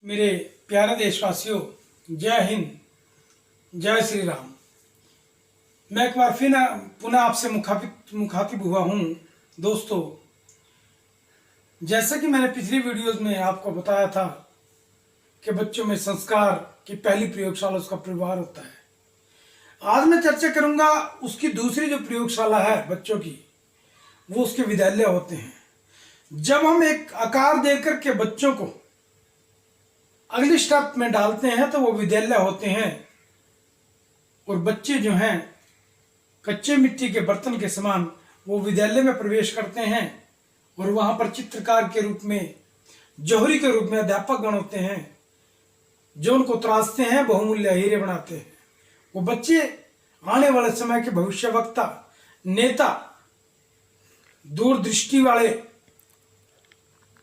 मेरे प्यारे देशवासियों, जय हिंद, जय श्री राम। मैं एक बार फिर पुनः आपसे मुखातिब हुआ हूँ। दोस्तों, जैसा कि मैंने पिछली वीडियोस में आपको बताया था कि बच्चों में संस्कार की पहली प्रयोगशाला उसका परिवार होता है। आज मैं चर्चा करूंगा उसकी दूसरी जो प्रयोगशाला है बच्चों की, वो उसके विद्यालय होते हैं। जब हम एक आकार देकर के बच्चों को अगले स्टेप में डालते हैं तो वो विद्यालय होते हैं, और बच्चे जो हैं कच्चे मिट्टी के बर्तन के समान वो विद्यालय में प्रवेश करते हैं, और वहां पर चित्रकार के रूप में, जौहरी के रूप में अध्यापक गण होते हैं जो उनको तराशते हैं, बहुमूल्य हीरे बनाते हैं। वो बच्चे आने वाले समय के भविष्यवक्ता, नेता, दूरदृष्टि वाले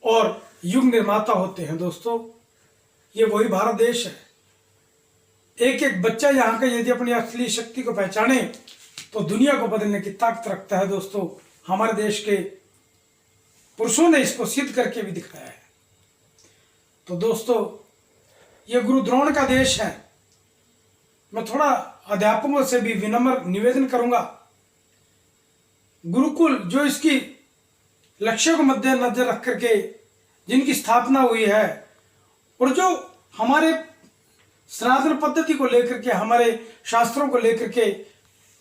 और युग निर्माता होते हैं। दोस्तों, ये वही भारत देश है। एक एक बच्चा यहाँ का यदि अपनी असली शक्ति को पहचाने तो दुनिया को बदलने की ताकत रखता है। दोस्तों, हमारे देश के पुरुषों ने इसको सिद्ध करके भी दिखाया है। तो दोस्तों, ये गुरु द्रोण का देश है। मैं थोड़ा अध्यापकों से भी विनम्र निवेदन करूंगा। गुरुकुल जो इसकी लक्ष्य को मद्देनजर रख करके जिनकी स्थापना हुई है, और जो हमारे सनातन पद्धति को लेकर के, हमारे शास्त्रों को लेकर के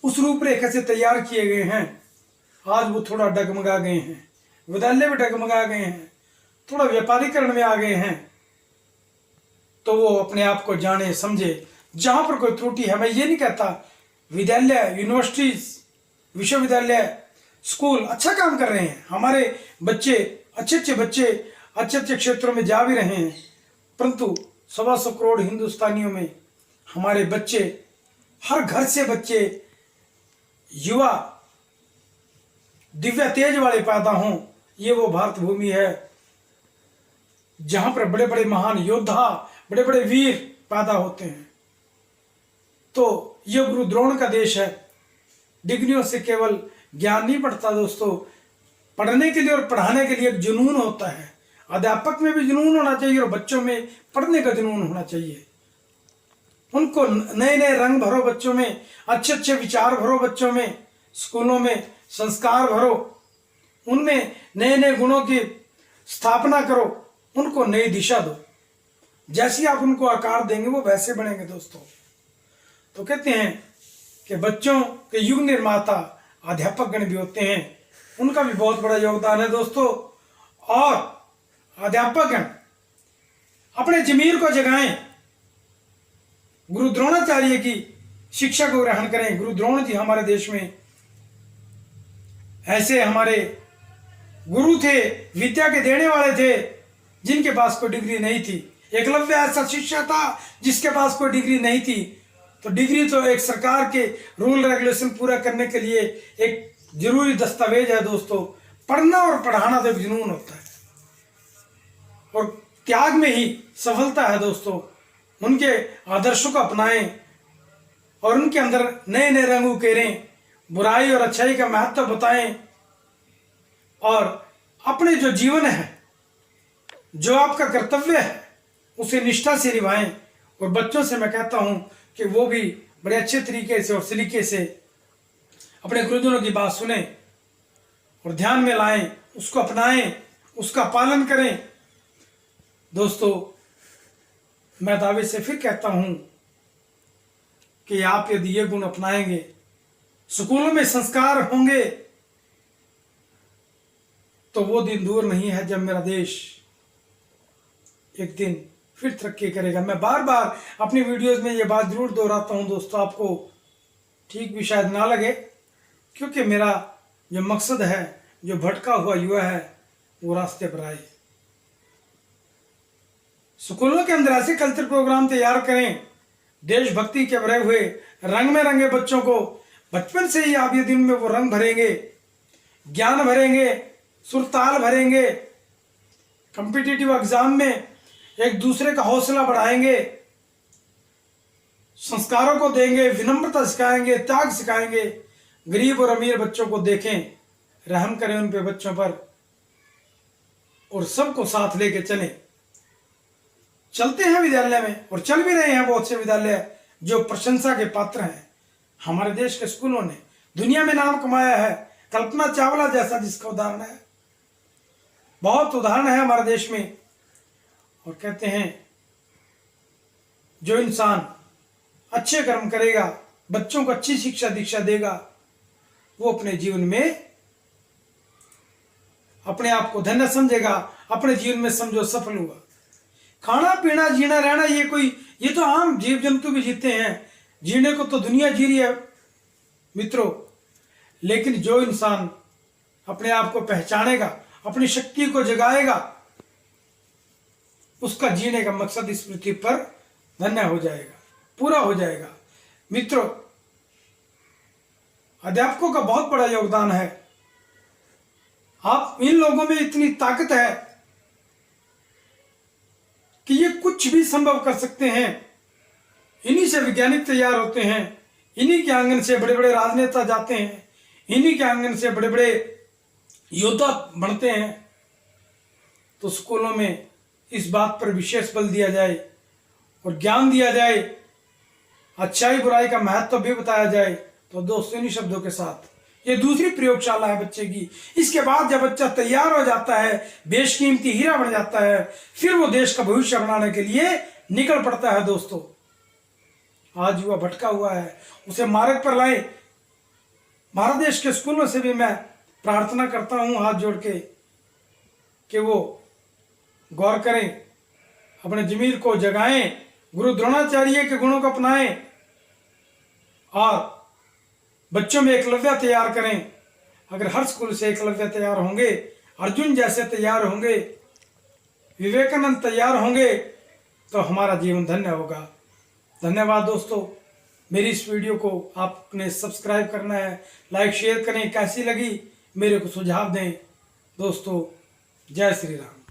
उस रूपरेखा से तैयार किए गए हैं, आज वो थोड़ा डगमगा गए हैं। विद्यालय में डगमगा गए हैं, थोड़ा व्यापारीकरण में आ गए हैं। तो वो अपने आप को जाने समझे। जहां पर कोई त्रुटि है, मैं ये नहीं कहता विद्यालय, यूनिवर्सिटीज, विश्वविद्यालय, स्कूल अच्छा काम कर रहे हैं, हमारे बच्चे अच्छे अच्छे क्षेत्रों में जा भी रहे हैं, परंतु 125 करोड़ हिंदुस्तानियों में हमारे बच्चे, हर घर से बच्चे, युवा दिव्य तेज वाले पैदा हों। ये वो भारत भूमि है जहां पर बड़े बड़े महान योद्धा, बड़े बड़े वीर पैदा होते हैं। तो ये गुरु द्रोण का देश है। डिग्रियों से केवल ज्ञान नहीं बढ़ता दोस्तों, पढ़ने के लिए और पढ़ाने के लिए एक जुनून होता है। अध्यापक में भी जुनून होना चाहिए और बच्चों में पढ़ने का जुनून होना चाहिए। उनको नए नए रंग भरो बच्चों में, अच्छे अच्छे विचार भरो बच्चों में, स्कूलों में संस्कार भरो, उनमें नए नए गुणों की स्थापना करो, उनको नई दिशा दो। जैसी आप उनको आकार देंगे वो वैसे बनेंगे। दोस्तों, तो कहते हैं कि बच्चों के युग निर्माता अध्यापक गण भी होते हैं, उनका भी बहुत बड़ा योगदान है। दोस्तों, और अध्यापक गण अपने जमीर को जगाएं, गुरु द्रोणाचार्य की शिक्षा को ग्रहण करें। गुरु द्रोण जी हमारे देश में ऐसे हमारे गुरु थे, विद्या के देने वाले थे, जिनके पास कोई डिग्री नहीं थी। एकलव्य ऐसा शिष्य था जिसके पास कोई डिग्री नहीं थी। तो डिग्री तो एक सरकार के रूल रेगुलेशन पूरा करने के लिए एक जरूरी दस्तावेज है। दोस्तों, पढ़ना और पढ़ाना तो जुनून होता है, और त्याग में ही सफलता है। दोस्तों, उनके आदर्शों को अपनाएं और उनके अंदर नए नए रंग उकेरें, बुराई और अच्छाई का महत्व बताएं, और अपने जो जीवन है, जो आपका कर्तव्य है, उसे निष्ठा से निभाएं। और बच्चों से मैं कहता हूं कि वो भी बड़े अच्छे तरीके से और सलीके से अपने गुरुजनों की बात सुने और ध्यान में लाएं, उसको अपनाएं, उसका पालन करें। दोस्तों, मैं दावे से फिर कहता हूं कि आप यदि ये गुण अपनाएंगे, स्कूलों में संस्कार होंगे, तो वो दिन दूर नहीं है जब मेरा देश एक दिन फिर तरक्की करेगा। मैं बार बार अपनी वीडियोस में ये बात जरूर दोहराता हूं। दोस्तों, आपको ठीक भी शायद ना लगे, क्योंकि मेरा जो मकसद है, जो भटका हुआ युवा है, वो रास्ते पर आए। स्कूलों के अंदर ऐसे कल्चर प्रोग्राम तैयार करें, देशभक्ति के भरे हुए, रंग में रंगे बच्चों को बचपन से ही। आप यदि उनमें वो रंग भरेंगे, ज्ञान भरेंगे, सुरताल भरेंगे, कॉम्पिटिटिव एग्जाम में एक दूसरे का हौसला बढ़ाएंगे, संस्कारों को देंगे, विनम्रता सिखाएंगे, त्याग सिखाएंगे। गरीब और अमीर बच्चों को देखें, रहम करें उन पे बच्चों पर, और सबको साथ लेके चलें। चलते हैं विद्यालय में और चल भी रहे हैं बहुत से विद्यालय जो प्रशंसा के पात्र हैं। हमारे देश के स्कूलों ने दुनिया में नाम कमाया है। कल्पना चावला जैसा जिसका उदाहरण है, बहुत उदाहरण है हमारे देश में। और कहते हैं जो इंसान अच्छे कर्म करेगा, बच्चों को अच्छी शिक्षा दीक्षा देगा, वो अपने जीवन में अपने आप को धन्य समझेगा, अपने जीवन में समझो सफल हुआ। खाना पीना जीना रहना ये तो आम जीव जंतु भी जीते हैं, जीने को तो दुनिया जी रही है मित्रों। लेकिन जो इंसान अपने आप को पहचानेगा, अपनी शक्ति को जगाएगा, उसका जीने का मकसद इस पृथ्वी पर धन्य हो जाएगा, पूरा हो जाएगा। मित्रों, अध्यापकों का बहुत बड़ा योगदान है। आप इन लोगों में इतनी ताकत है कि ये कुछ भी संभव कर सकते हैं। इन्हीं से वैज्ञानिक तैयार होते हैं, इन्हीं के आंगन से बड़े बड़े राजनेता जाते हैं, इन्हीं के आंगन से बड़े बड़े योद्धा बनते हैं। तो स्कूलों में इस बात पर विशेष बल दिया जाए और ज्ञान दिया जाए, अच्छाई बुराई का महत्व भी बताया जाए। तो दोस्तों, इन्हीं शब्दों के साथ ये दूसरी प्रयोगशाला है बच्चे की। इसके बाद जब बच्चा तैयार हो जाता है, बेशकीमती हीरा बन जाता है, फिर वो देश का भविष्य बनाने के लिए निकल पड़ता है। दोस्तों, आज युवा भटका हुआ है, उसे मार्ग पर लाए। भारत देश के स्कूलों से भी मैं प्रार्थना करता हूं हाथ जोड़ के कि वो गौर करें, अपने जमीर को जगाएं, गुरु द्रोणाचार्य के गुणों को अपनाएं और बच्चों में एकलव्य तैयार करें। अगर हर स्कूल से एकलव्य तैयार होंगे, अर्जुन जैसे तैयार होंगे, विवेकानंद तैयार होंगे, तो हमारा जीवन धन्य होगा। धन्यवाद दोस्तों। मेरी इस वीडियो को आपने सब्सक्राइब करना है, लाइक शेयर करें। कैसी लगी मेरे को सुझाव दें दोस्तों। जय श्री राम।